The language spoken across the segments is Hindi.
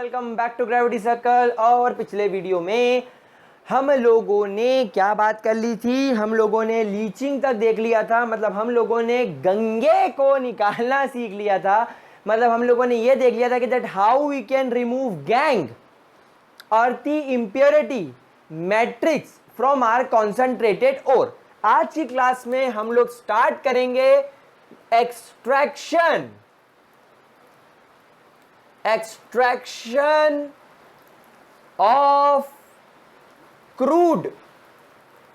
Welcome back to Gravity Circle. और पिछले वीडियो में हम लोगों ने क्या बात कर ली थी? हम लोगों ने लीचिंग तक देख लिया था, मतलब हम लोगों ने गंगे को निकालना सीख लिया था। मतलब हम लोगों ने ये देख लिया था कि that how we can remove gangue earthy impurity matrix from our concentrated ore. आज की क्लास में हम लोग स्टार्ट करेंगे एक्सट्रैक्शन ऑफ क्रूड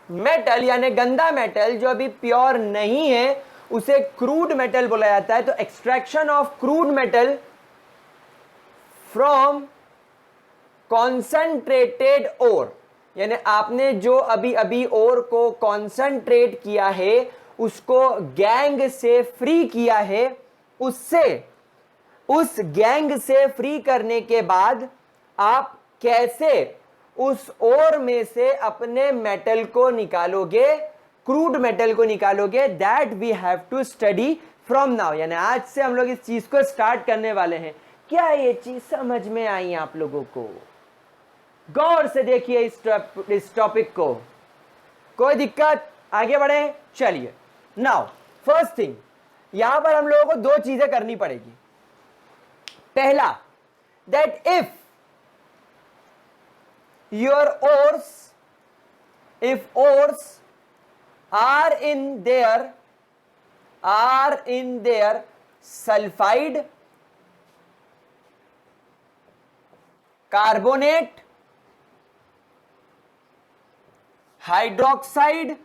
मेटल, यानी गंदा मेटल जो अभी प्योर नहीं है उसे क्रूड मेटल बोला जाता है। तो extraction of crude metal from concentrated ore, यानी आपने जो अभी अभी ओर को कॉन्सेंट्रेट किया है, उसको गैंग से फ्री किया है, उस गैंग से फ्री करने के बाद आप कैसे उस ओर में से अपने मेटल को निकालोगे, क्रूड मेटल को निकालोगे, that we have to study from now. यानी आज से हम लोग इस चीज को स्टार्ट करने वाले हैं। क्या ये चीज समझ में आई आप लोगों को? गौर से देखिए इस टॉपिक को, कोई दिक्कत? आगे बढ़े, चलिए। नाउ फर्स्ट थिंग, यहां पर हम लोगों को दो चीजें करनी पड़ेगी। पहला, that if your ores are in their sulfide, carbonate, hydroxide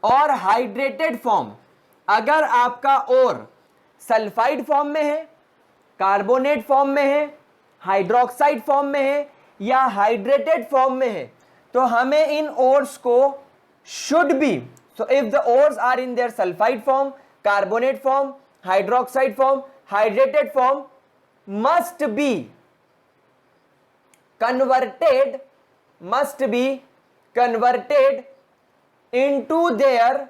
और हाइड्रेटेड फॉर्म, अगर आपका ओर सल्फाइड फॉर्म में है, कार्बोनेट फॉर्म में है, हाइड्रोक्साइड फॉर्म में है या हाइड्रेटेड फॉर्म में है, तो हमें इन ओर्स को should be, so if the ores are in their sulphide form, carbonate form, hydroxide form, hydrated form, must be converted into their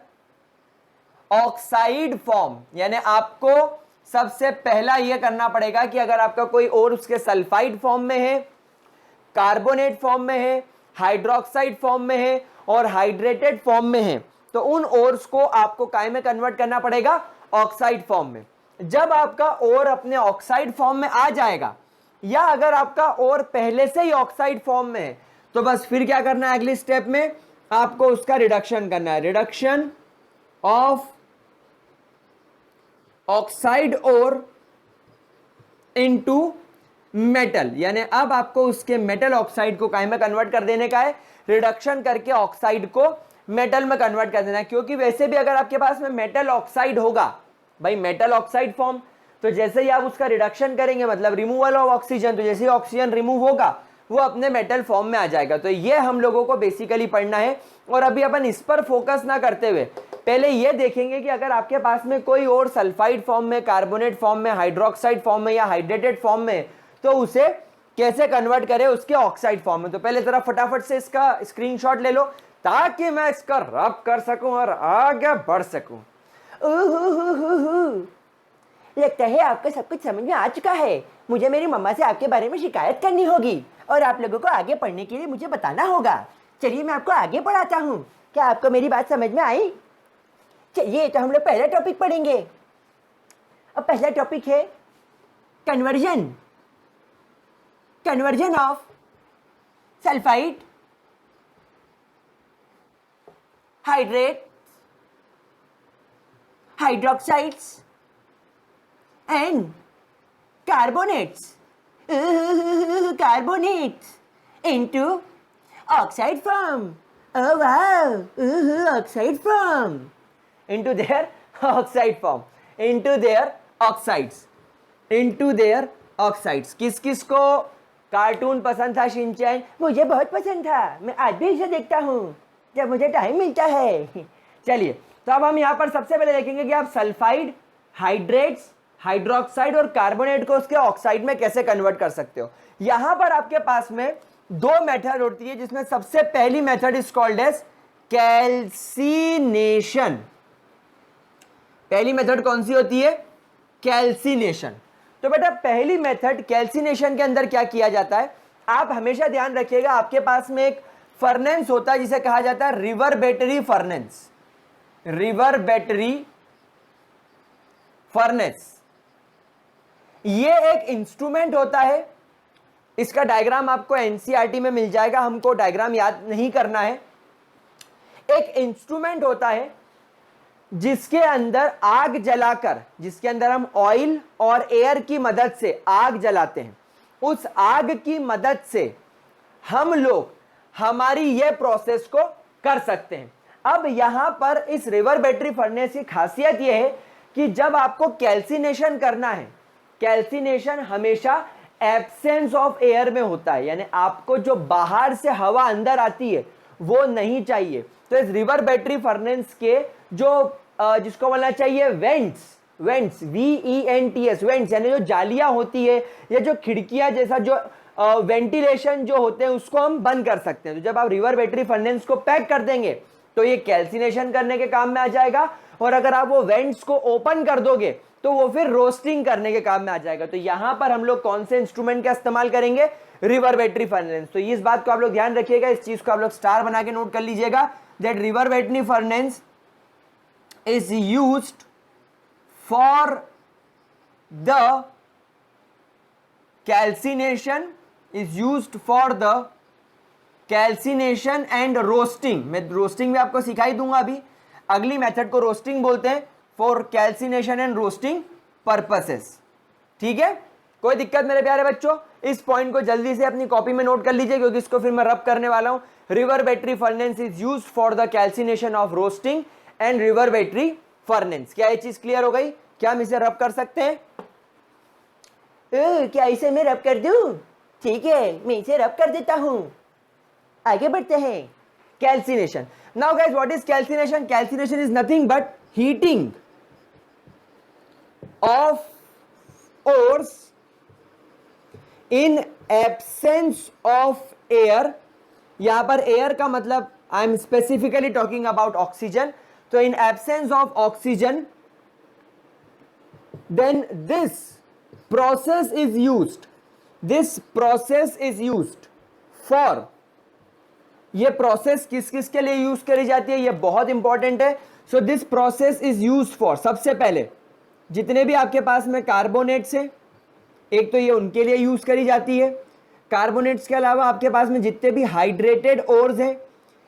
oxide form. यानी आपको सबसे पहला यह करना पड़ेगा कि अगर आपका कोई और उसके सल्फाइड फॉर्म में है, कार्बोनेट फॉर्म में है, हाइड्रोक्साइड फॉर्म में है और हाइड्रेटेड फॉर्म में है, तो उन ओर्स को आपको काय में कन्वर्ट करना पड़ेगा? ऑक्साइड फॉर्म में। जब आपका ओर अपने ऑक्साइड फॉर्म में आ जाएगा, या अगर आपका ओर पहले से ही ऑक्साइड फॉर्म में है, तो बस फिर क्या करना है? अगली स्टेप में आपको उसका रिडक्शन करना है, reduction of oxide ore into metal. यानी अब आपको उसके मेटल ऑक्साइड को काय में कन्वर्ट कर देने का है, रिडक्शन करके ऑक्साइड को मेटल में कन्वर्ट कर देना है। क्योंकि वैसे भी अगर आपके पास में मेटल ऑक्साइड होगा, भाई मेटल ऑक्साइड फॉर्म, तो जैसे ही आप उसका रिडक्शन करेंगे, मतलब रिमूवल ऑफ ऑक्सीजन, तो जैसे ही ऑक्सीजन रिमूव होगा वो अपने मेटल फॉर्म में आ जाएगा। तो ये हम लोगों को बेसिकली पढ़ना है। और अभी अपन इस पर फोकस ना करते हुए पहले ये देखेंगे कि अगर आपके पास में कोई और सल्फाइड फॉर्म में, कार्बोनेट फॉर्म में, हाइड्रोक्साइड फॉर्म में या हाइड्रेटेड फॉर्म में, तो उसे कैसे कन्वर्ट करें उसके ऑक्साइड फॉर्म में। तो पहले जरा फटाफट से इसका स्क्रीनशॉट ले लो ताकि मैं इसका रब कर सकूं और आगे बढ़ सकूं। लगता है आपको सब कुछ समझ में आ चुका है। मुझे मेरी मम्मा से आपके बारे में शिकायत करनी होगी और आप लोगों को आगे पढ़ने के लिए मुझे बताना होगा। चलिए मैं आपको आगे पढ़ाता हूँ। क्या आपको मेरी बात समझ में आई? चलिए तो हम लोग पहला टॉपिक पढ़ेंगे। अब पहला टॉपिक है conversion of sulphide, hydrate, hydroxides and carbonates into oxide form. Oh wow, oxide form. Into their oxide form. Into their oxides. किस किस को कार्टून पसंद था? शिनचैन मुझे बहुत पसंद था, मैं आज भी इसे देखता हूँ जब मुझे टाइम मिलता है। चलिए तो अब हम यहाँ पर सबसे पहले देखेंगे कि आप सल्फाइड, हाइड्रेट्स, हाइड्रोक्साइड और कार्बोनेट को उसके ऑक्साइड में कैसे कन्वर्ट कर सकते हो। यहां पर आपके पास में दो मेथड होती है, जिसमें सबसे पहली method is called as calcination. पहली मेथड कौन सी होती है? कैल्सिनेशन। तो बेटा पहली मेथड कैल्सिनेशन के अंदर क्या किया जाता है, आप हमेशा ध्यान रखिएगा, आपके पास में एक फर्नेंस होता है जिसे कहा जाता है रिवर्बेटरी फर्नेंस, रिवर्बेटरी फर्नेस। ये एक इंस्ट्रूमेंट होता है, इसका डायग्राम आपको एनसीईआरटी में मिल जाएगा, हमको डायग्राम याद नहीं करना है। एक इंस्ट्रूमेंट होता है जिसके अंदर आग जलाकर, जिसके अंदर हम ऑयल और एयर की मदद से आग जलाते हैं, उस आग की मदद से हम लोग हमारी ये प्रोसेस को कर सकते हैं। अब यहां पर इस रिवर्बेटरी फर्नेस की खासियत यह है कि जब आपको कैल्सिनेशन करना है, कैल्सिनेशन हमेशा एब्सेंस ऑफ एयर में होता है, यानी आपको जो बाहर से हवा अंदर आती है वो नहीं चाहिए। तो इस रिवर्बेटरी फर्नेस के जो जिसको बोलना चाहिए वेंट्स, वेंट्स VENTS, वेंट्स यानी जो जालियां होती है या जो खिड़कियां जैसा जो वेंटिलेशन जो होते हैं उसको हम बंद कर सकते हैं। तो जब आप रिवर्बेटरी फर्नेस को पैक कर देंगे तो ये कैल्सिनेशन करने के काम में आ जाएगा, और अगर आप वो वेंट्स को ओपन कर दोगे तो वो फिर रोस्टिंग करने के काम में आ जाएगा। तो यहां पर हम लोग कौन से इंस्ट्रूमेंट का इस्तेमाल करेंगे, रिवर्बेटरी फर्नेस। तो इस बात को आप लोग ध्यान रखिएगा, इस चीज को आप लोग स्टार बना के नोट कर लीजिएगा, that reverberatory furnace is used for the calcination, is used for the calcination and roasting। मैं रोस्टिंग भी आपको सिखाई दूंगा अभी, अगली मेथड को रोस्टिंग बोलते हैं, for calcination and roasting purposes. ठीक है, कोई दिक्कत मेरे प्यारे बच्चों? इस पॉइंट को जल्दी से अपनी कॉपी में नोट कर लीजिए क्योंकि इसको फिर मैं रब करने वाला हूं। Reverberatory furnace is used for the calcination of roasting and reverberatory furnace. क्या ये चीज क्लियर हो गई? क्या हम इसे रब कर सकते हैं? क्या इसे मैं रब कर दूं? ठीक है, मैं इसे रब कर देता हूं। आगे बढ़ते हैं। Calcination. Now guys, what is calcination? Calcination is nothing but heating of ores in absence of air. यहां पर एयर का मतलब I am specifically talking about oxygen. तो in absence of oxygen, then this process is used, this process is used for, ये प्रोसेस किस किस के लिए यूज करी जाती है, ये बहुत इंपॉर्टेंट है। So this process is used for, सबसे पहले जितने भी आपके पास में कार्बोनेट्स हैं, एक तो ये उनके लिए यूज करी जाती है। कार्बोनेट्स के अलावा आपके पास में जितने भी हाइड्रेटेड ओर्स हैं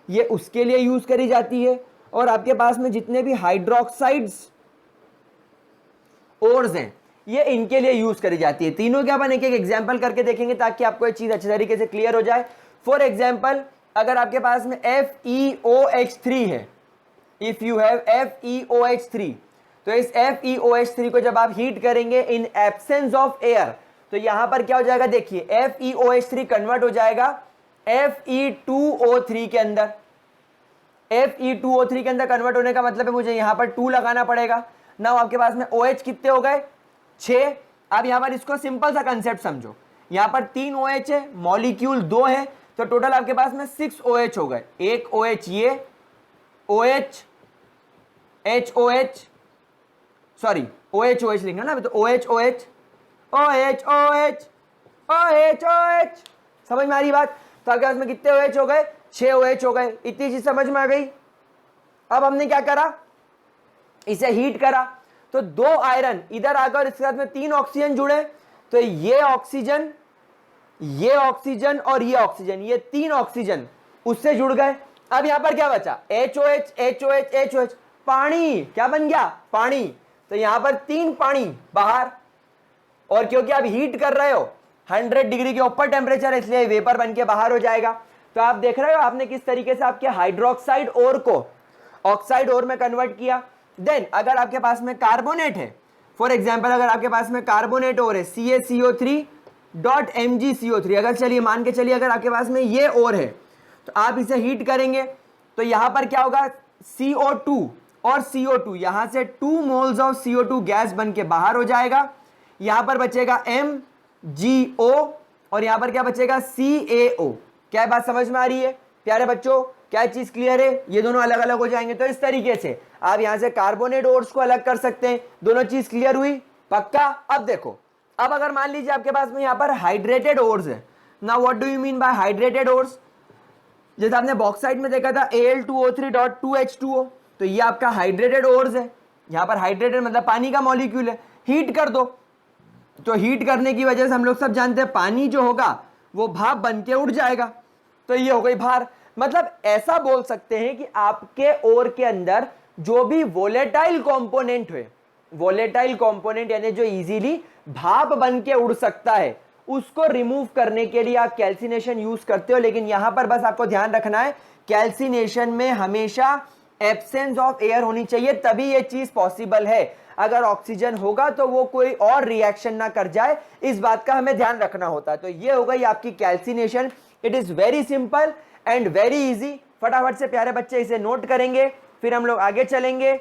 ये उसके लिए यूज करी जाती है, और आपके पास में जितने भी हाइड्रोक्साइड्स ओर्स हैं ये इनके लिए यूज करी जाती है। तीनों के अपन एक एक एग्जांपल करके देखेंगे ताकि आपको ये चीज अच्छे तरीके से क्लियर हो जाए। फॉर एग्जांपल, अगर आपके पास में FeOH3 है, इफ यू हैव FeOH3, तो इस FeOH3 को जब आप हीट करेंगे इन एब्सेंस ऑफ एयर, तो यहां पर क्या हो जाएगा, देखिए FeOH3 कन्वर्ट हो जाएगा Fe2O3 के अंदर। Fe2O3 के अंदर कन्वर्ट होने का मतलब है मुझे यहां पर 2 लगाना पड़ेगा ना। आपके पास में OH कितने हो गए, 6। अब यहां पर इसको सिंपल सा कंसेप्ट समझो, यहां पर 3 OH है, मॉलिक्यूल 2 है, तो टोटल आपके पास में 6 OH हो गए। एक OH ये, OH, HOH, सॉरी OH लिखना ना, तो OH OH OH OH OH OH, समझ में आ रही बात? तो आपके पास में कितने OH हो गए, 6 OH हो गए। इतनी चीज समझ में आ गई। अब हमने क्या करा, इसे हीट करा, तो 2 आयरन इधर आकर इसके साथ में 3 ऑक्सीजन जुड़े, तो ये ऑक्सीजन और ये ऑक्सीजन, ये 3 ऑक्सीजन उससे जुड़ गए। अब यहां पर क्या बचा, HOH HOH HOH, पानी। क्या बन गया, पानी। तो यहां पर 3 पानी बाहर, और क्योंकि आप हीट कर रहे हो 100 डिग्री के ऊपर टेम्परेचर, इसलिए वेपर बन के बाहर हो जाएगा। तो आप देख रहे हो आपने किस तरीके से आपके हाइड्रोक्साइड ओर को ऑक्साइड ओर में कन्वर्ट किया। देन अगर आपके पास में कार्बोनेट है, फॉर एग्जांपल अगर आपके पास में कार्बोनेट ओर है CaCO3.MgCO3, अगर चलिए मान के चलिए अगर आपके पास में ये ओर है तो आप इसे हीट करेंगे तो यहां पर क्या होगा, CO2 और CO2, यहां से 2 मोल्स ऑफ CO2 गैस बन के बाहर हो जाएगा। यहां पर बचेगा MgO और यहां पर क्या बचेगा, CaO। क्या बात समझ में आ रही है प्यारे बच्चों? क्या चीज क्लियर है? ये दोनों अलग अलग हो जाएंगे। तो इस तरीके से आप यहां से कार्बोनेट ओर्स को अलग कर सकते हैं। दोनों चीज क्लियर हुई? पक्का? अब देखो अब अगर मान लीजिए आपके पास में यहाँ पर हाइड्रेटेड ओर्स है, ना what do you mean bye hydrated ores? जैसे आपने बॉक्साइट में देखा था Al2O3.2H2O, तो ये आपका हाइड्रेटेड ओर्स है। यहाँ पर हाइड्रेटेड मतलब पानी का मॉलिक्यूल है, हीट कर दो, तो हीट करने की वजह से हम लोग सब जानते हैं पानी जो होगा वो भाप बन के उड़ जाएगा, तो ये हो गई भार। मतलब ऐसा बोल सकते हैं कि आपके ओर के अंदर जो भी वोलेटाइल कंपोनेंट है, वोलेटाइल कंपोनेंट यानी जो इजीली भाप बन के उड़ सकता है, उसको रिमूव करने के लिए आप कैल्सिनेशन यूज करते हो। लेकिन यहां पर बस आपको ध्यान रखना है, कैल्सिनेशन में हमेशा एब्सेंस ऑफ एयर होनी चाहिए, तभी ये चीज पॉसिबल है। अगर ऑक्सीजन होगा तो वो कोई और रिएक्शन ना कर जाए, इस बात का हमें ध्यान रखना होता है। तो ये हो गई आपकी calcination. It is very simple and very easy. फटाफट से प्यारे बच्चे इसे नोट करेंगे, फिर हम लोग आगे चलेंगे।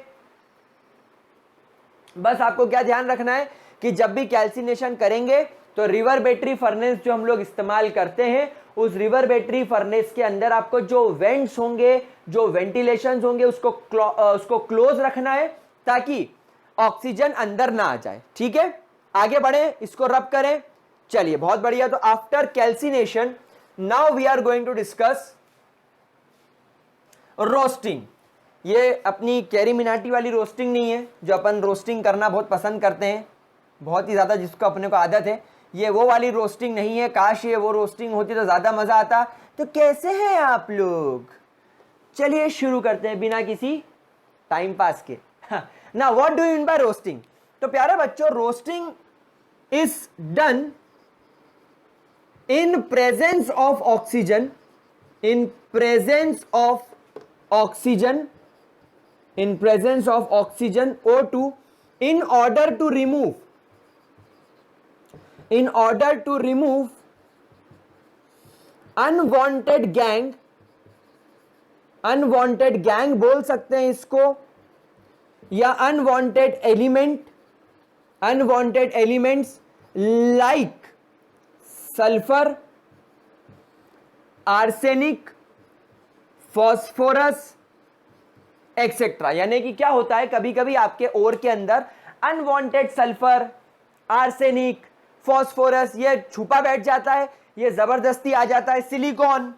बस आपको क्या ध्यान रखना है कि जब भी कैल्सिनेशन करेंगे तो रिवर्बेटरी फर्नेस जो हम लोग इस्तेमाल करते हैं, उस रिवर्बेटरी फर्नेस के अंदर आपको जो वेंट्स होंगे, जो वेंटिलेशंस होंगे, उसको क्लोज रखना है ताकि ऑक्सीजन अंदर ना आ जाए। ठीक है, आगे बढ़े, इसको रब करें। चलिए, बहुत बढ़िया। तो after calcination now we are going to discuss roasting. ये अपनी कैरी मिनाटी वाली रोस्टिंग नहीं है जो अपन रोस्टिंग करना बहुत पसंद करते हैं, बहुत ही ज्यादा, जिसको अपने को आदत है। ये वो वाली रोस्टिंग नहीं है, काश ये वो रोस्टिंग होती तो ज्यादा मजा आता। तो कैसे हैं आप लोग? चलिए शुरू करते हैं बिना किसी टाइम पास के। ना what do you mean bye roasting? तो प्यारे बच्चों, roasting is done in presence of oxygen, in presence of oxygen, in presence of oxygen O2 in order to remove unwanted gang बोल सकते हैं इसको, या unwanted elements like sulfur, arsenic, phosphorus etcetera. यानी कि क्या होता है, कभी कभी आपके ओर के अंदर अनवांटेड सल्फर, आर्सेनिक, फॉस्फोरस ये छुपा बैठ जाता है, ये जबरदस्ती आ जाता है, सिलिकॉन,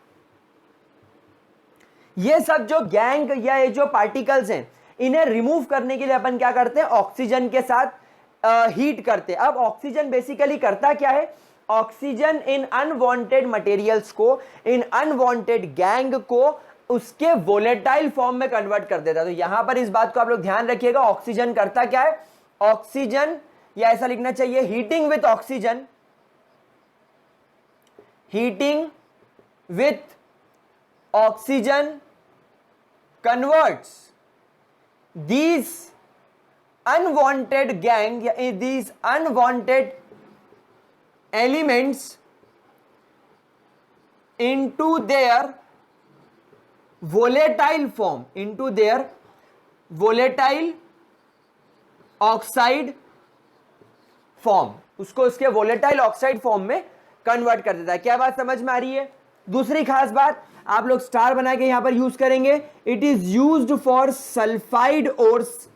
ये सब जो गैंग या ये जो पार्टिकल्स हैं, इन्हें रिमूव करने के लिए अपन क्या करते हैं, ऑक्सीजन के साथ हीट करते हैं। अब ऑक्सीजन बेसिकली करता क्या है, ऑक्सीजन इन अनवांटेड मटेरियल्स को, इन अनवांटेड गैंग को उसके वोलेटाइल फॉर्म में कन्वर्ट कर देता है। तो यहां पर इस बात को आप लोग ध्यान रखिएगा, ऑक्सीजन करता क्या है, ऑक्सीजन, या ऐसा लिखना चाहिए, heating with oxygen, heating with oxygen converts these unwanted gang, these unwanted elements into their volatile form, into their volatile oxide form, उसको उसके volatile oxide form में कन्वर्ट कर देता है। क्या बात समझ में आ रही है? दूसरी खास बात आप लोग स्टार बना के यहां पर यूज करेंगे, it is used for sulphide ores.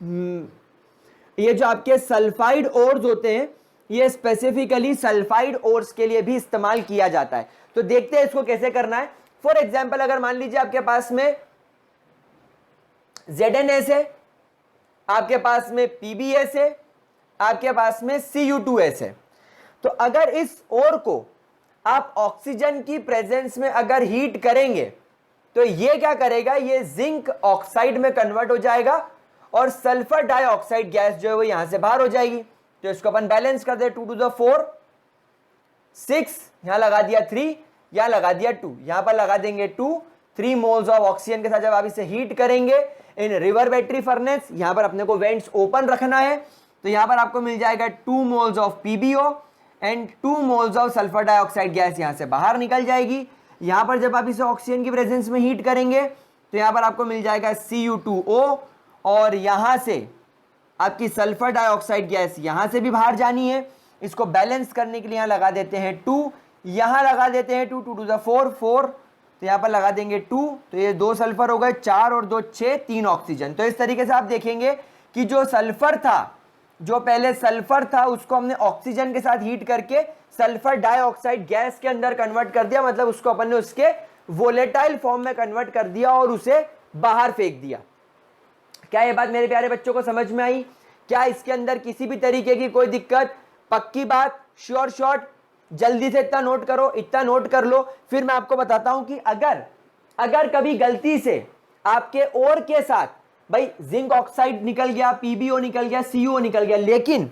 ये जो आपके सल्फाइड ओर्स होते हैं, ये स्पेसिफिकली सल्फाइड ओर्स के लिए भी इस्तेमाल किया जाता है। तो देखते हैं इसको कैसे करना है। फॉर एग्जाम्पल, अगर मान लीजिए आपके पास में ZnS है, आपके पास में PbS है, आपके पास में Cu2S है, तो अगर इस ओर को आप ऑक्सीजन की प्रेजेंस में अगर हीट करेंगे तो ये क्या करेगा, ये जिंक ऑक्साइड में कन्वर्ट हो जाएगा और सल्फर डाइऑक्साइड गैस जो है वो यहां से बाहर हो जाएगी। तो इसको अपन बैलेंस कर दे, 2 to the 4 6, यहां लगा दिया 3, यहां लगा दिया 2, यहां पर लगा देंगे 2, 3 मोल्स ऑफ ऑक्सीजन के साथ जब आप इसे हीट करेंगे इन रिवर्बेटरी फर्नेस, यहां पर अपने को वेंट्स ओपन रखना है, तो यहां पर आपको मिल जाएगा 2 moles of PbO and 2 moles of sulphur dioxide gas यहां से बाहर निकल जाएगी। यहां पर जब आप इसे ऑक्सीजन की प्रेजेंस में हीट करेंगे तो यहां पर आपको मिल जाएगा Cu2O, और यहां से आपकी सल्फर डाइऑक्साइड गैस यहां से भी बाहर जानी है। इसको बैलेंस करने के लिए यहां लगा देते हैं 2, यहां लगा देते हैं 2, 2 to the 4 4, तो यहां पर लगा देंगे 2, तो ये 2 सल्फर हो गए, 4 और 2 6, 3 ऑक्सीजन। तो इस तरीके से आप देखेंगे कि जो सल्फर था जो पहले सल्फर था उसको हमने ऑक्सीजन के साथ हीट करके सल्फर डाइऑक्साइड गैस के अंदर कन्वर्ट कर दिया, मतलब उसको अपन ने उसके वोलेटाइल फॉर्म में कन्वर्ट कर दिया और उसे बाहर फेंक दिया। क्या ये बात मेरे प्यारे बच्चों को समझ में आई? क्या इसके अंदर किसी भी तरीके की कोई दिक्कत? पक्की बात, श्योर शॉट? जल्दी से इतना नोट करो, इतना नोट कर लो, फिर मैं आपको बताता हूं कि अगर कभी गलती से आपके और के साथ भाई जिंक ऑक्साइड निकल गया, पीबीओ निकल गया, सीयू निकल गया, लेकिन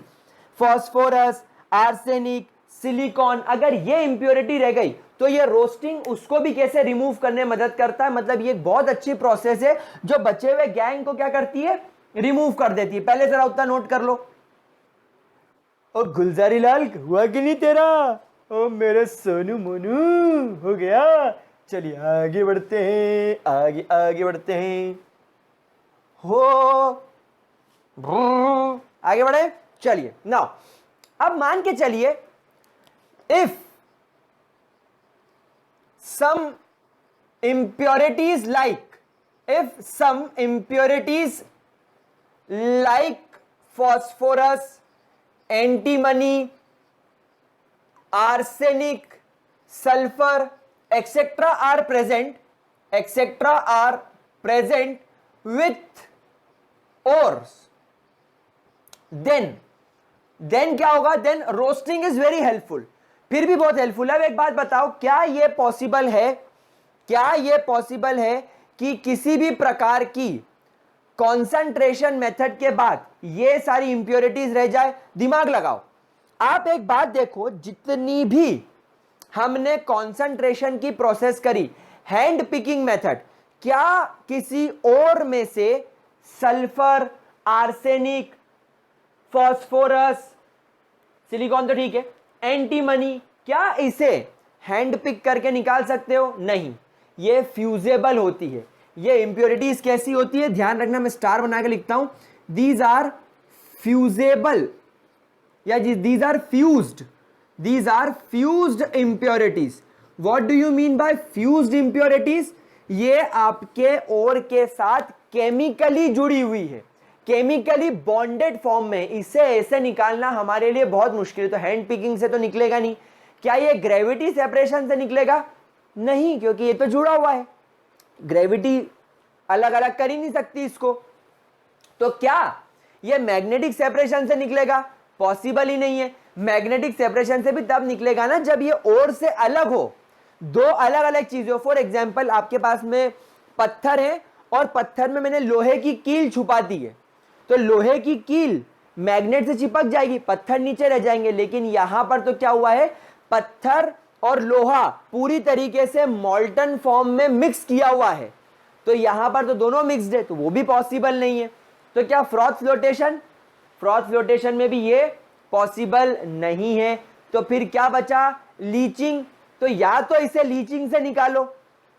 फास्फोरस, आर्सेनिक, सिलिकॉन अगर ये इंप्योरिटी रह गई तो ये रोस्टिंग उसको भी कैसे रिमूव करने में मदद करता है। मतलब ये एक बहुत अच्छी प्रोसेस है जो बचे हुए गैंग को क्या करती है, रिमूव कर देती है। पहले जरा उतना नोट कर लो। ओ गुलजारी लाल हुआ कि नहीं तेरा? ओ मेरे सोनू मोनू हो गया? चलिए आगे बढ़ते हैं, आगे आगे बढ़ते हैं। हो आगे बढ़े, चलिए नाउ अब मान के चलिए if some impurities like phosphorus, antimony, arsenic, sulfur etc are present with ores, then क्या होगा? then roasting is very helpful, फिर भी बहुत हेल्पफुल है। अब एक बात बताओ, क्या ये पॉसिबल है कि किसी भी प्रकार की कॉन्सेंट्रेशन मेथड के बाद ये सारी इंप्योरिटीज रह जाए? दिमाग लगाओ। आप एक बात देखो, जितनी भी हमने कॉन्सेंट्रेशन की प्रोसेस करी हैंड पिकिंग मेथड, क्या किसी और में से सल्फर, आर्सेनिक, फास्फोरस, सिलिकॉन तो ठीक है, एंटीमनी, क्या इसे हैंड पिक करके निकाल सकते हो? नहीं, ये फ्यूजेबल होती है। ये इंप्योरिटीज कैसी होती है? ध्यान रखना, मैं स्टार बना के लिखता हूं, दीज आर फ्यूजेबल या these are fused impurities. What do you mean by fused impurities? ये आपके और के साथ केमिकली जुड़ी हुई है, केमिकली बॉन्डेड फॉर्म में। इसे ऐसे निकालना हमारे लिए बहुत मुश्किल है, तो हैंड पिकिंग से तो निकलेगा नहीं। क्या ये ग्रेविटी सेपरेशन से निकलेगा? नहीं, क्योंकि ये तो जुड़ा हुआ है, ग्रेविटी अलग अलग कर ही नहीं सकती इसको। तो क्या ये मैग्नेटिक सेपरेशन से निकलेगा? पॉसिबल ही नहीं है। मैग्नेटिक सेपरेशन से भी तब निकलेगा ना जब ये और से अलग हो, दो अलग अलग चीजें हो। फॉर एग्जाम्पल, आपके पास में पत्थर है और पत्थर में मैंने लोहे की कील छुपा दी है, तो लोहे की कील मैग्नेट से चिपक जाएगी, पत्थर नीचे रह जाएंगे। लेकिन यहां पर तो क्या हुआ है, पत्थर और लोहा पूरी तरीके से मॉल्टन फॉर्म में मिक्स किया हुआ है, तो यहां पर तो दोनों मिक्स्ड है, तो वो भी पॉसिबल नहीं है। तो क्या फ्रॉथ फ्लोटेशन में भी ये पॉसिबल नहीं है। तो फिर क्या बचा? लीचिंग। तो या तो इसे लीचिंग से निकालो,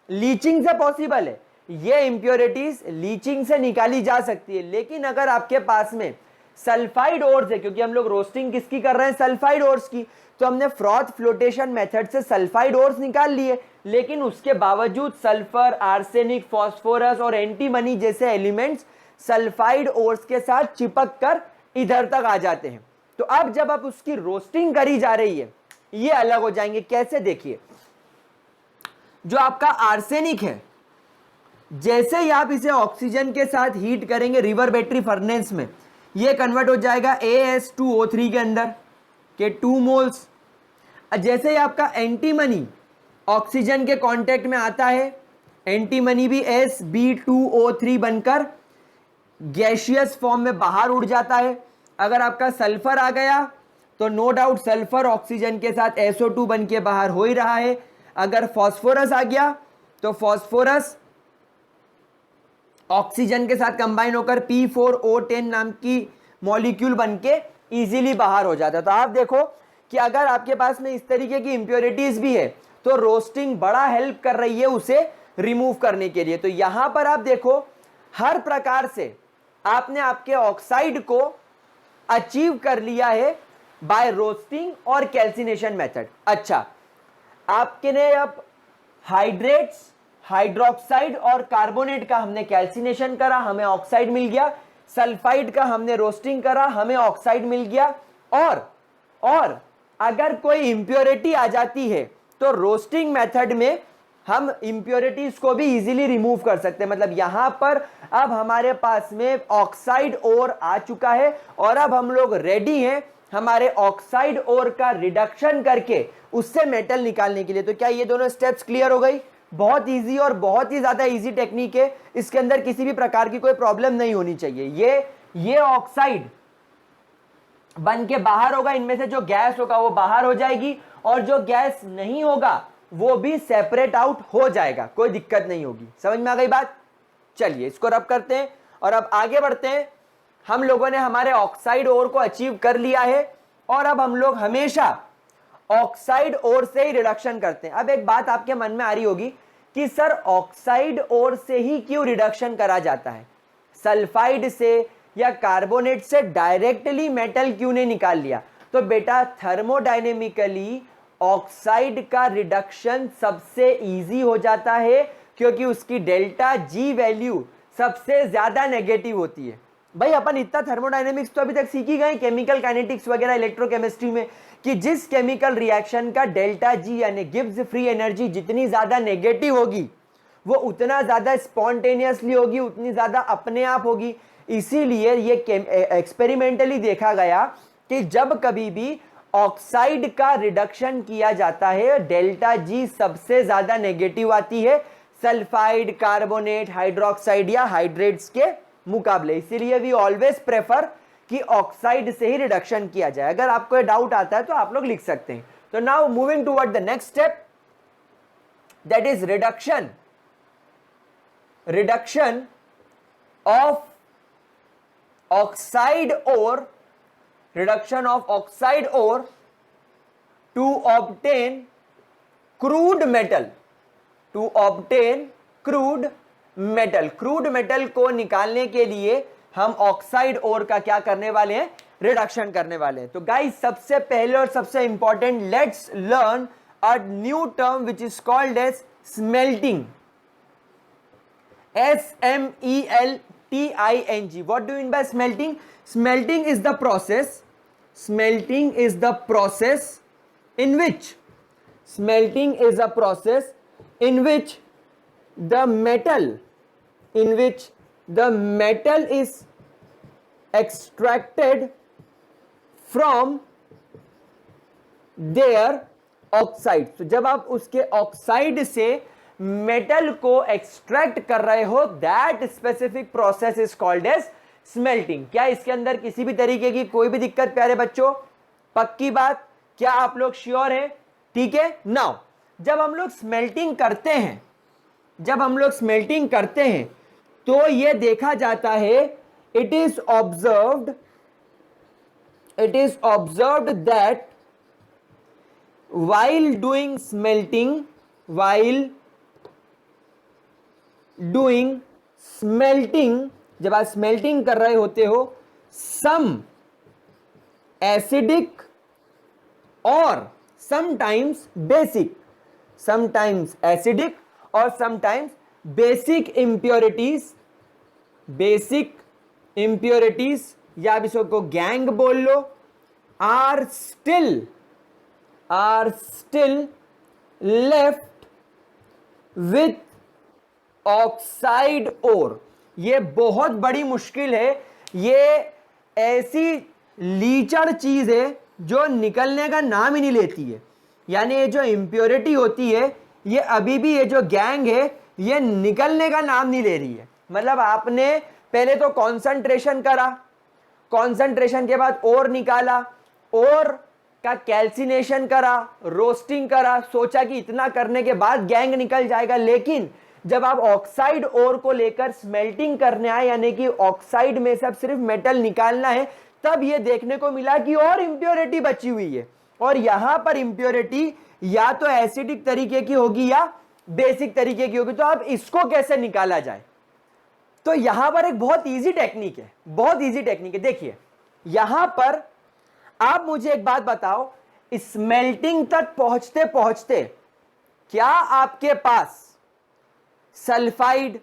लीचिंग से पॉसिबल है, ये इंप्योरिटीज लीचिंग से निकाली जा सकती है। लेकिन अगर आपके पास में सल्फाइड ओर्स है, क्योंकि हम लोग रोस्टिंग किसकी कर रहे हैं? सल्फाइड ओर्स की, तो हमने फ्रॉथ फ्लोटेशन मेथड से सल्फाइड ओर्स निकाल लिए, लेकिन उसके बावजूद सल्फर, आर्सेनिक, फास्फोरस और एंटीमनी जैसे एलिमेंट्स सल्फाइड ओर्स के साथ चिपक कर इधर तक आ जाते हैं। तो अब जब आप उसकी रोस्टिंग करी जा रही है, ये अलग हो जाएंगे। कैसे? देखिए, जो आपका आर्सेनिक है, जैसे ही आप इसे ऑक्सीजन के साथ हीट करेंगे रिवर बैटरी फर्नेस में, ये कन्वर्ट हो जाएगा AS2O3 के अंदर के 2 मोल्स। जैसे ही आपका एंटीमनी ऑक्सीजन के कांटेक्ट में आता है, एंटीमनी भी SB2O3 बनकर गैसियस फॉर्म में बाहर उड़ जाता है। अगर आपका सल्फर आ गया तो नो डाउट सल्फर ऑक्सीजन के साथ SO2 बन के बाहर हो ही रहा है। अगर फास्फोरस आ गया तो फास्फोरस ऑक्सीजन के साथ कंबाइन होकर P4O10 नाम की मॉलिक्यूल बनके इजीली बाहर हो जाता है। तो आप देखो कि अगर आपके पास में इस तरीके की इंप्योरिटीज भी है तो रोस्टिंग बड़ा हेल्प कर रही है उसे रिमूव करने के लिए। तो यहां पर आप देखो, हर प्रकार से आपने आपके ऑक्साइड को अचीव कर लिया है बाय रोस्टिंग और कैल्सिनेशन मेथड। अच्छा, आपके ने अब हाइड्रेट्स, हाइड्रोक्साइड और कार्बोनेट का हमने कैल्सिनेशन करा, हमें ऑक्साइड मिल गया। सल्फाइड का हमने रोस्टिंग करा, हमें ऑक्साइड मिल गया। और अगर कोई इंप्योरिटी आ जाती है तो रोस्टिंग मेथड में हम इंप्योरिटीज को भी इजीली रिमूव कर सकते हैं। मतलब यहां पर अब हमारे पास में ऑक्साइड ओर आ चुका है और अब हम लोग रेडी हैं हमारे ऑक्साइड ओर का रिडक्शन करके उससे मेटल निकालने के लिए। तो क्या ये दोनों स्टेप्स क्लियर हो गई? बहुत इजी और बहुत ही ज्यादा इजी टेक्निक है, इसके अंदर किसी भी प्रकार की कोई प्रॉब्लम नहीं होनी चाहिए। ये ऑक्साइड बन के बाहर होगा, इनमें से जो गैस होगा वो बाहर हो जाएगी और जो गैस नहीं होगा वो भी सेपरेट आउट हो जाएगा, कोई दिक्कत नहीं होगी। समझ में आ गई बात? चलिए इसको रब करते हैं और अब आगे बढ़ते हैं। हम लोगों ने हमारे ऑक्साइड ओर को अचीव कर लिया है और अब हम लोग हमेशा ऑक्साइड ओर से ही रिडक्शन करते हैं। अब एक बात आपके मन में आ रही होगी कि सर ऑक्साइड ओर से ही क्यों रिडक्शन करा जाता है, सल्फाइड से या कार्बोनेट से डायरेक्टली मेटल क्यों नहीं निकाल लिया? तो बेटा थर्मोडायनेमिकली ऑक्साइड का रिडक्शन सबसे इजी हो जाता है क्योंकि उसकी डेल्टा जी वैल्यू सबसे ज्यादा नेगेटिव होती है। भाई अपन इतना थर्मोडायनेमिक्स तो अभी तक सीख ही गए, केमिकल काइनेटिक्स वगैरह इलेक्ट्रोकेमिस्ट्री में, कि जिस केमिकल रिएक्शन का डेल्टा जी यानी गिब्स फ्री एनर्जी जितनी ज्यादा नेगेटिव होगी वो उतना ज्यादा स्पॉन्टेनियसली होगी, उतनी ज्यादा अपने आप होगी। इसीलिए ये एक्सपेरिमेंटली देखा गया कि जब कभी भी ऑक्साइड का रिडक्शन किया जाता है डेल्टा जी सबसे ज्यादा नेगेटिव आती है सल्फाइड, कार्बोनेट, हाइड्रोक्साइड या हाइड्रेट्स के मुकाबले। इसीलिए वी ऑलवेज प्रेफर कि ऑक्साइड से ही रिडक्शन किया जाए। अगर आपको डाउट आता है तो आप लोग लिख सकते हैं। तो now moving toward the next step, that is reduction of oxide ore to obtain crude metal, crude metal को निकालने के लिए हम ऑक्साइड ओर का क्या करने वाले हैं? रिडक्शन करने वाले हैं। तो गाइस सबसे पहले और सबसे important, let's learn a new term which is called as smelting, SMELTING. What do you mean by smelting? Smelting is the process in which the metal is extracted from their oxide. तो जब आप उसके ऑक्साइड से मेटल को एक्सट्रैक्ट कर रहे हो, that specific process is called as smelting. क्या इसके अंदर किसी भी तरीके की कोई भी दिक्कत प्यारे बच्चों? पक्की बात? क्या आप लोग श्योर हैं? ठीक है। नाउ जब हम लोग स्मेल्टिंग करते हैं तो यह देखा जाता है, it is observed that while doing smelting, जब आप स्मेल्टिंग कर रहे होते हो, सम एसिडिक और समटाइम्स बेसिक इंप्योरिटीज या आप इसको गैंग बोल लो, are still left with oxide ore. ये बहुत बड़ी मुश्किल है, ये ऐसी लीचड़ चीज है जो निकलने का नाम ही नहीं लेती है। यानी ये जो इंप्योरिटी होती है, ये अभी भी, ये जो गैंग है, ये निकलने का नाम नहीं ले रही है। मतलब आपने पहले तो कॉन्सेंट्रेशन करा, कॉन्सेंट्रेशन के बाद ओर निकाला, ओर का कैल्सिनेशन करा, रोस्टिंग करा, सोचा कि इतना करने के बाद गैंग निकल जाएगा। लेकिन जब आप ऑक्साइड ओर को लेकर स्मेल्टिंग करने आए, यानी कि ऑक्साइड में सब सिर्फ मेटल निकालना है, तब यह देखने को मिला कि और इंप्योरिटी बची हुई है। और यहां पर इंप्योरिटी या तो एसिडिक तरीके की होगी या बेसिक तरीके की होगी। तो अब इसको कैसे निकाला जाए? तो यहां पर एक बहुत इजी टेक्निक है, देखिए यहां पर आप मुझे एक बात बताओ, स्मेल्टिंग तक पहुंचते पहुंचते क्या आपके पास सल्फाइड,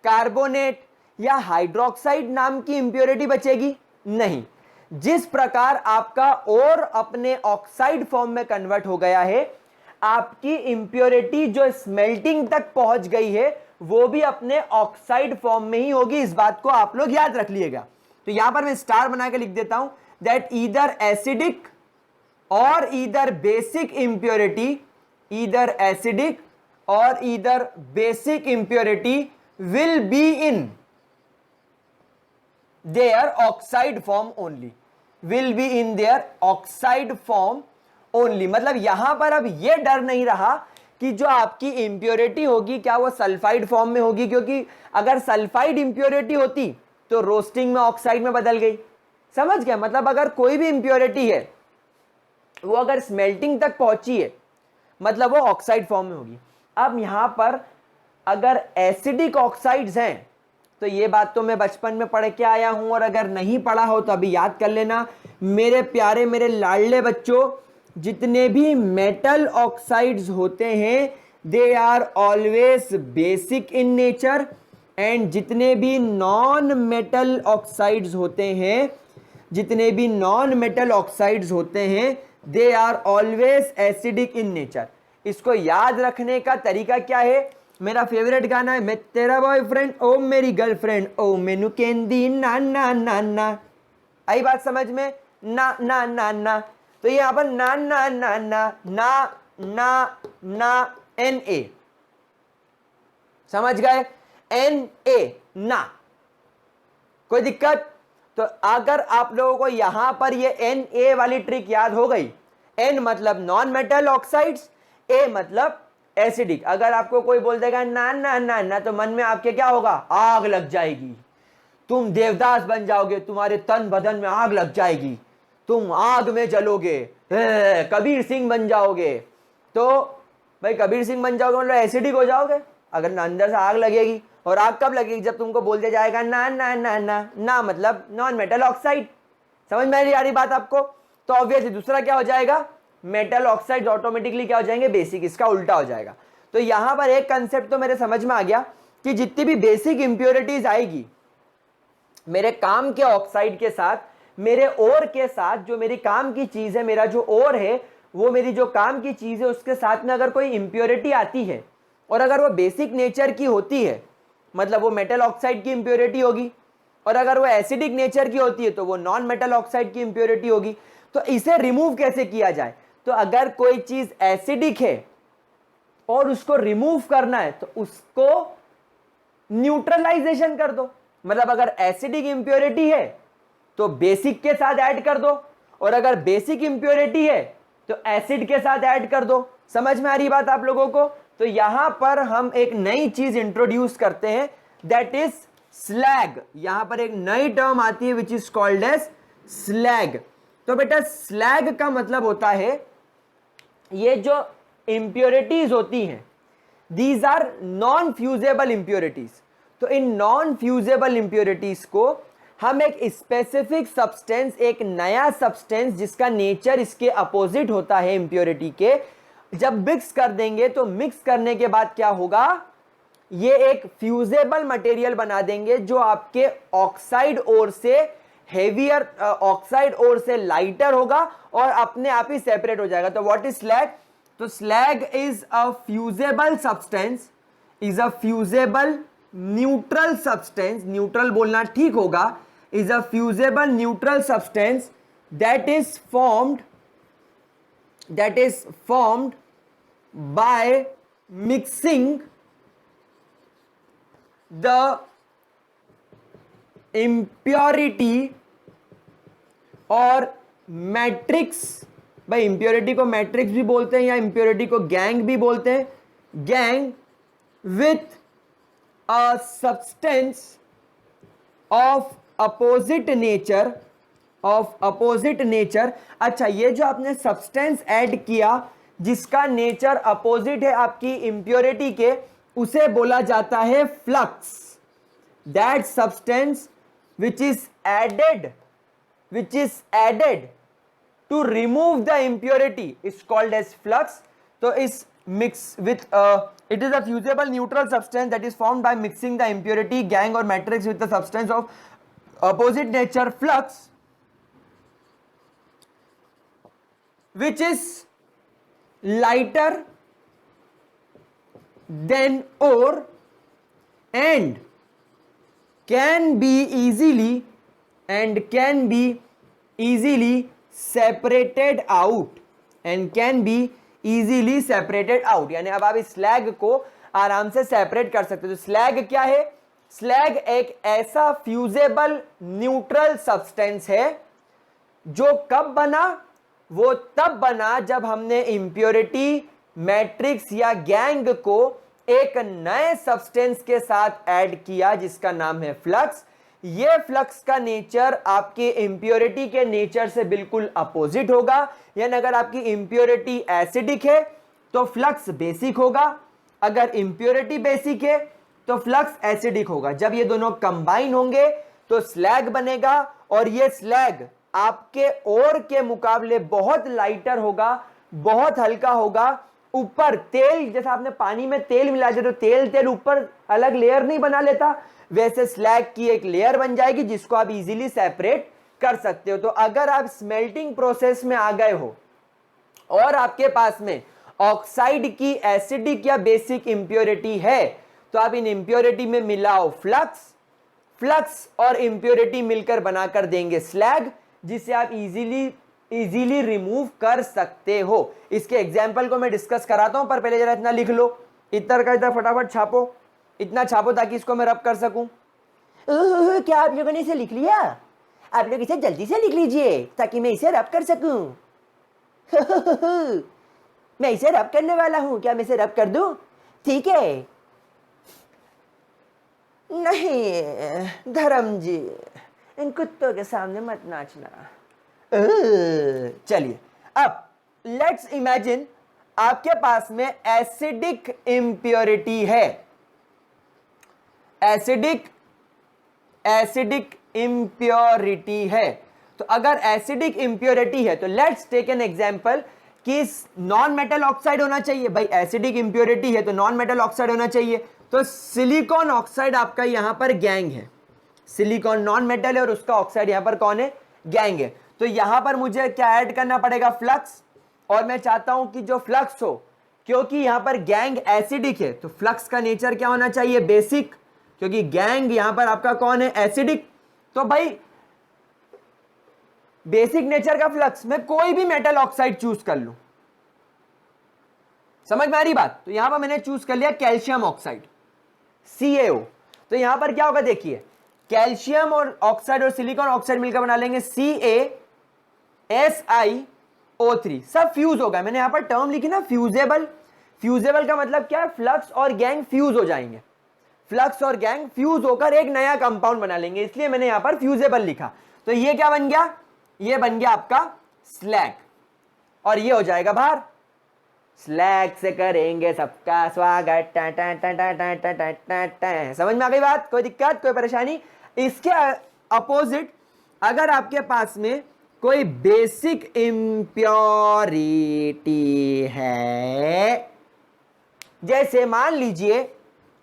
कार्बोनेट या हाइड्रोक्साइड नाम की इंप्योरिटी बचेगी? नहीं। जिस प्रकार आपका ओर अपने ऑक्साइड फॉर्म में कन्वर्ट हो गया है, आपकी इंप्योरिटी जो स्मेल्टिंग तक पहुंच गई है वो भी अपने ऑक्साइड फॉर्म में ही होगी। इस बात को आप लोग याद रख लीजिएगा। तो यहां पर मैं स्टार बना के लिख देता हूं दैट ईदर एसिडिक और either basic impurity, either acidic और either basic impurity will be in their oxide form only, will be in their oxide form only। मतलब यहां पर अब यह डर नहीं रहा कि जो आपकी इंप्योरिटी होगी क्या वो सल्फाइड फॉर्म में होगी, क्योंकि अगर सल्फाइड इंप्योरिटी होती तो रोस्टिंग में ऑक्साइड में बदल गई। समझ गया? मतलब अगर कोई भी इंप्योरिटी है वो अगर स्मेल्टिंग तक पहुंची है मतलब वो ऑक्साइड फॉर्म में होगी। अब यहां पर अगर एसिडिक ऑक्साइड्स हैं तो ये बात तो मैं बचपन में पढ़ के आया हूं, और अगर नहीं पढ़ा हो तो अभी याद कर लेना। मेरे प्यारे मेरे लाडले बच्चों, जितने भी मेटल ऑक्साइड्स होते हैं they are always basic in nature, and जितने भी नॉन मेटल ऑक्साइड्स होते हैं, जितने भी नॉन मेटल ऑक्साइड्स होते हैं they are always acidic in nature. इसको याद रखने का तरीका क्या है? मेरा फेवरेट गाना है, मैं तेरा बॉयफ्रेंड ओ मेरी गर्लफ्रेंड ओ मेनू केंदी ना ना ना ना। आई बात समझ में? ना ना ना ना। तो यहां पर ना ना ना ना ना ना ना एन ए, समझ गए? एन ए ना, कोई दिक्कत? तो अगर आप लोगों को यहां पर ये एन ए वाली ट्रिक याद हो गई, एन मतलब नॉन मेटल ऑक्साइड्स, ए मतलब एसिडिक। अगर आपको कोई बोल देगा ना ना ना ना तो मन में आपके क्या होगा? आग लग जाएगी, तुम देवदास बन जाओगे, तुम्हारे तन बदन में आग लग जाएगी, तुम आग में जलोगे, कबीर सिंह बन जाओगे। तो भाई कबीर सिंह बन जाओगे मतलब एसिडिक हो जाओगे। अगर अंदर से आग लगेगी, और आग कब लगेगी? जब तुमको बोल दिया जाएगा ना ना ना ना ना मतलब नॉन मेटल ऑक्साइड। समझ में आ रही बात आपको? तो ऑब्वियसली दूसरा क्या हो जाएगा? मेटल ऑक्साइड ऑटोमेटिकली क्या हो जाएंगे? बेसिक। इसका उल्टा हो जाएगा। तो यहां पर एक कंसेप्ट तो मेरे समझ में आ गया कि जितनी भी बेसिक इंप्योरिटीज आएगी मेरे काम के ऑक्साइड के साथ, मेरे ओर के साथ, जो मेरी काम की चीज है, मेरा जो ओर है वो मेरी जो काम की चीज है उसके साथ में अगर कोई इंप्योरिटी आती है और अगर वो बेसिक नेचर की होती है मतलब वो मेटल ऑक्साइड की इंप्योरिटी होगी, और अगर वो एसिडिक नेचर की होती है तो वो नॉन मेटल ऑक्साइड की इंप्योरिटी होगी। तो इसे रिमूव कैसे किया जाए? तो अगर कोई चीज एसिडिक है और उसको रिमूव करना है तो उसको न्यूट्रलाइजेशन कर दो। मतलब अगर एसिडिक इंप्योरिटी है तो बेसिक के साथ ऐड कर दो, और अगर बेसिक इंप्योरिटी है तो एसिड के साथ ऐड कर दो। समझ में आ रही बात आप लोगों को? तो यहां पर हम एक नई चीज इंट्रोड्यूस करते हैं दैट इज स्लैग। यहां पर एक नई टर्म आती है which is called as slag. तो बेटा स्लैग का मतलब होता है ये जो इंप्योरिटीज होती हैं these are non fusible impurities. तो इन नॉन फ्यूजेबल इंप्योरिटीज को हम एक स्पेसिफिक सब्सटेंस, एक नया सब्सटेंस जिसका नेचर इसके अपोजिट होता है इंप्योरिटी के, जब मिक्स कर देंगे तो मिक्स करने के बाद क्या होगा? ये एक फ्यूजेबल मटेरियल बना देंगे जो आपके ऑक्साइड ओर से हेवियर, ऑक्साइड ओर से लाइटर होगा और अपने आप ही सेपरेट हो जाएगा। तो व्हाट इज स्लैग? तो slag is a fusible substance, is a fusible neutral substance, neutral बोलना ठीक होगा, is a fusible neutral substance that is formed by mixing the impurity और मैट्रिक्स। भाई इंप्योरिटी को मैट्रिक्स भी बोलते हैं या इंप्योरिटी को गैंग भी बोलते हैं, gang with a substance of opposite nature, of opposite nature. अच्छा, ये जो आपने सब्सटेंस ऐड किया जिसका नेचर अपोजिट है आपकी इंप्योरिटी के, उसे बोला जाता है flux. That substance which is added to remove the impurity is called as flux. तो इस mix with it is a fusible neutral substance that is formed by mixing the impurity gang or matrix with the substance of opposite nature. Flux which is lighter than ore and can be easily separated out and can be easily separated out, यानी अब आप इस स्लैग को आराम से सेपरेट कर सकते हो। तो स्लैग क्या है? स्लैग एक ऐसा फ्यूजेबल न्यूट्रल सब्सटेंस है जो कब बना? वो तब बना जब हमने इंप्योरिटी मैट्रिक्स या गैंग को एक नए सब्सटेंस के साथ ऐड किया जिसका नाम है फ्लक्स। ये फ्लक्स का नेचर आपके इंप्योरिटी के नेचर से बिल्कुल अपोजिट होगा, यानी अगर आपकी इंप्योरिटी एसिडिक है तो फ्लक्स बेसिक होगा, अगर इंप्योरिटी बेसिक है तो फ्लक्स एसिडिक होगा। जब ये दोनों कंबाइन होंगे तो स्लैग बनेगा और ये स्लैग आपके ओर के मुकाबले बहुत लाइटर होगा, बहुत हल्का होगा। ऊपर तेल, जैसे आपने पानी में तेल मिला दिया तो तेल ऊपर अलग लेयर नहीं बना लेता, वैसे स्लैग की एक लेयर बन जाएगी जिसको आप इजीली सेपरेट कर सकते हो। तो अगर आप स्मेल्टिंग प्रोसेस में आ गए हो और आपके पास में ऑक्साइड की एसिडिक या बेसिक इंप्योरिटी है तो आप इन इंप्योरिटी में मिलाओ फ्लक्स, फ्लक्स और इंप्योरिटी मिलकर बनाकर देंगे स्लैग, जिसे आप इजीली रिमूव कर सकते हो। इसके एग्जाम्पल को मैं डिस्कस कराता हूं, पर पहले जरा इतना लिख लो, इतर का इधर फटाफट छापो, इतना छापो ताकि इसको मैं रब कर सकूं। क्या आप लोगों ने इसे लिख लिया? आप लोग इसे जल्दी से लिख लीजिए ताकि मैं इसे रब कर सकूं। मैं इसे रब करने वाला हूं, क्या मैं इसे रब कर दूं? ठीक है। नहीं धर्म जी, इन कुत्तों के सामने मत नाचना। चलिए अब लेट्स इमेजिन आपके पास में एसिडिक इंप्योरिटी है, एसिडिक इंप्योरिटी है। तो अगर एसिडिक इंप्योरिटी है तो लेट्स टेक एन एग्जांपल कि नॉन मेटल ऑक्साइड होना चाहिए। भाई एसिडिक इंप्योरिटी है तो नॉन मेटल ऑक्साइड होना चाहिए, तो सिलिकॉन ऑक्साइड आपका यहां पर गैंग है। सिलिकॉन नॉन मेटल है और उसका ऑक्साइड यहां पर कौन है? गैंग है। तो यहां पर मुझे क्या ऐड करना पड़ेगा? फ्लक्स। और मैं चाहता हूं कि जो फ्लक्स हो, क्योंकि यहां पर गैंग एसिडिक है तो फ्लक्स का नेचर क्या होना चाहिए? बेसिक, क्योंकि गैंग यहां पर आपका कौन है? एसिडिक। तो भाई बेसिक नेचर का फ्लक्स में कोई भी मेटल ऑक्साइड चूज कर लूं, समझ में आ रही बात? तो यहां पर मैंने चूज कर लिया कैल्शियम ऑक्साइड, CaO। तो यहां पर क्या होगा देखिए, कैल्शियम और ऑक्साइड और सिलिकॉन ऑक्साइड मिलकर बना लेंगे CaSiO3, सब फ्यूज होगा। मैंने यहां पर टर्म लिखी ना फ्यूजेबल। फ्यूजेबल का मतलब क्या है? फ्लक्स और गैंग फ्यूज हो जाएंगे, फ्लक्स और गैंग फ्यूज होकर एक नया कंपाउंड बना लेंगे, इसलिए मैंने यहां पर फ्यूजेबल लिखा। तो ये क्या बन गया? ये बन गया आपका स्लैग, और ये हो जाएगा बाहर। स्लैग से करेंगे सबका स्वागत, टा टा टा टा टा टा टा टा टा। समझ में आ गई बात? कोई दिक्कत, कोई परेशानी? इसके अपोजिट अगर आपके पास में कोई बेसिक इंप्योरिटी है, जैसे मान लीजिए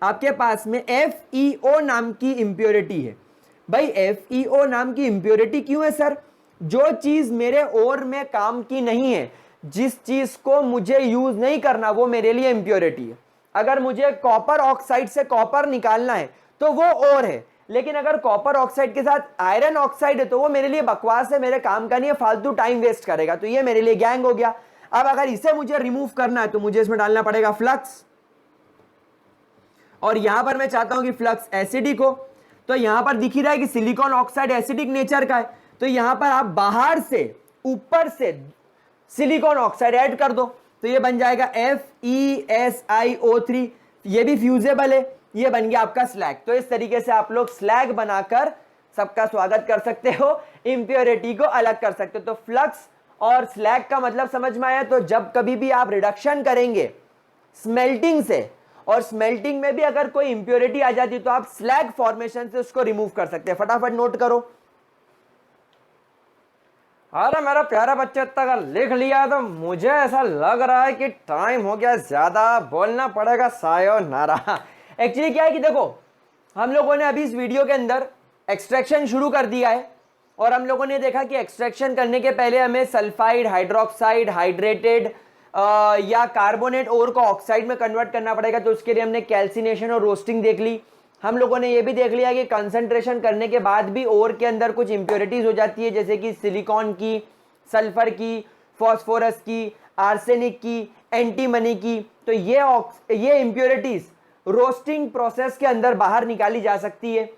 आपके पास में FeO नाम की इंप्योरिटी है। भाई FeO नाम की इंप्योरिटी क्यों है सर? जो चीज मेरे ओर में काम की नहीं है, जिस चीज को मुझे यूज नहीं करना, वो मेरे लिए इंप्योरिटी है। अगर मुझे कॉपर ऑक्साइड से कॉपर निकालना है तो वो ओर है, लेकिन अगर कॉपर ऑक्साइड के साथ आयरन ऑक्साइड है तो वो मेरे लिए बकवास है, मेरे काम का नहीं है, फालतू टाइम वेस्ट करेगा। तो ये मेरे लिए गैंग हो गया। अब अगर इसे मुझे रिमूव करना है तो मुझे इसमें डालना पड़ेगा फ्लक्स, और यहां पर मैं चाहता हूं कि फ्लक्स एसिडिक हो। तो यहां पर दिख ही रहा है कि सिलिकॉन ऑक्साइड एसिडिक नेचर का है, तो यहां पर आप बाहर से ऊपर से सिलिकॉन ऑक्साइड ऐड कर दो, तो ये बन जाएगा FeSiO3, ये भी फ्यूजेबल है, ये बन गया आपका स्लैग। तो इस तरीके से आप लोग स्लैग बनाकर सबका स्वागत कर सकते हो, इंप्योरिटी को अलग कर सकते हो। तो फ्लक्स और स्लैग का मतलब समझ में आया? तो जब कभी भी आप रिडक्शन करेंगे स्मेल्टिंग से, और स्मेल्टिंग में भी अगर कोई इंप्योरिटी आ जाती तो आप स्लैग फॉर्मेशन से उसको रिमूव कर सकते हैं। फटाफट नोट करो, अरे मेरा प्यारा बच्चा इतना का लिख लिया तो मुझे ऐसा लग रहा है कि टाइम हो गया ज्यादा, बोलना पड़ेगा सायोनारा। एक्चुअली क्या है कि देखो, हम लोगों ने अभी इस वीडियो के अंदर एक्सट्रैक्शन शुरू कर दिया है और हम लोगों ने देखा कि एक्सट्रैक्शन करने के पहले हमें सल्फाइड, हाइड्रोक्साइड, हाइड्रेटेड या कार्बोनेट ओर को ऑक्साइड में कन्वर्ट करना पड़ेगा। तो उसके लिए हमने कैल्सिनेशन और रोस्टिंग देख ली। हम लोगों ने ये भी देख लिया कि कंसंट्रेशन करने के बाद भी ओर के अंदर कुछ इंप्योरिटीज हो जाती है, जैसे कि सिलिकॉन की, सल्फर की, फॉस्फोरस की, आर्सेनिक की, एंटीमनी की। तो ये इंप्योरिटीज रोस्टिंग प्रोसेस के अंदर बाहर निकाली जा सकती है।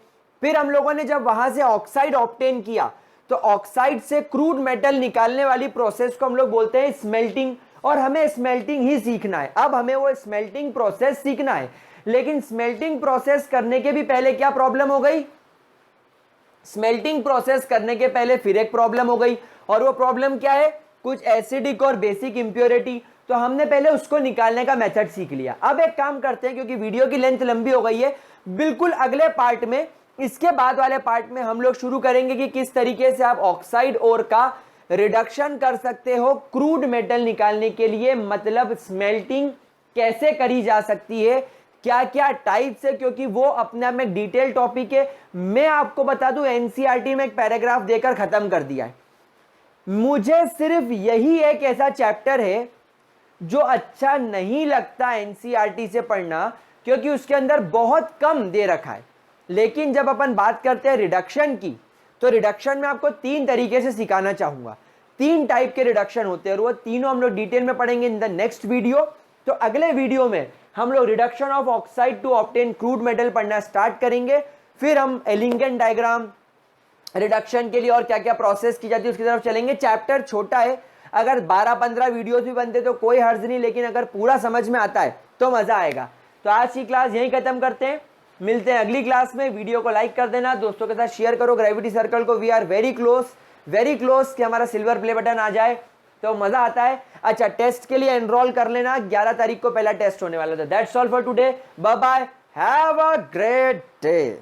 फिर हम लोगों ने जब वहां से ऑक्साइड ऑब्टेन किया तो ऑक्साइड से क्रूड मेटल निकालने वाली प्रोसेस को हम लोग बोलते हैं स्मेल्टिंग, और हमें स्मेल्टिंग ही सीखना है। अब हमें वो स्मेल्टिंग प्रोसेस सीखना है, लेकिन स्मेल्टिंग प्रोसेस करने के भी पहले क्या प्रॉब्लम हो गई? स्मेल्टिंग प्रोसेस करने के पहले फिर एक प्रॉब्लम हो गई, और वो प्रॉब्लम क्या है? कुछ एसिडिक और बेसिक इंप्योरिटी। तो हमने पहले उसको निकालने का मेथड सीख लिया। अब एक काम करते हैं, क्योंकि वीडियो की लेंथ लंबी हो गई है, बिल्कुल अगले पार्ट में, इसके बाद वाले पार्ट में हम लोग शुरू करेंगे कि किस तरीके से आप ऑक्साइड ओर का रिडक्शन कर सकते हो क्रूड मेटल निकालने के लिए, मतलब स्मेल्टिंग कैसे करी जा सकती है, क्या क्या टाइप्स है, क्योंकि वो अपने आप में एक डिटेल टॉपिक है। मैं आपको बता दूं, एनसीईआरटी में एक पैराग्राफ देकर खत्म कर दिया है। मुझे सिर्फ यही एक ऐसा चैप्टर है जो अच्छा नहीं लगता एनसीईआरटी से पढ़ना, क्योंकि उसके अंदर बहुत कम दे रखा है। लेकिन जब अपन बात करते हैं रिडक्शन की, तो रिडक्शन में आपको 3 तरीके से सिखाना चाहूंगा। 3 टाइप के रिडक्शन होते हैं और वो तीनों हम लोग डिटेल में पढ़ेंगे इन द नेक्स्ट वीडियो। तो अगले वीडियो में हम लोग reduction of oxide to obtain crude metal पढ़ना स्टार्ट करेंगे। फिर हम एलिंगन डायग्राम, रिडक्शन के लिए और क्या क्या प्रोसेस की जाती है उसकी तरफ चलेंगे। चैप्टर छोटा है, अगर 12-15 वीडियोस भी बनते तो कोई हर्ज नहीं, लेकिन अगर पूरा समझ में आता है तो मजा आएगा। तो आज की क्लास यहीं खत्म करते हैं, मिलते हैं अगली क्लास में। वीडियो को लाइक कर देना, दोस्तों के साथ शेयर करो, ग्रेविटी सर्कल को। वी आर वेरी क्लोज कि हमारा सिल्वर प्ले बटन आ जाए तो मजा आता है। अच्छा, टेस्ट के लिए एनरोल कर लेना, 11 तारीख को पहला टेस्ट होने वाला था। That's all for today, bye bye, have a great day.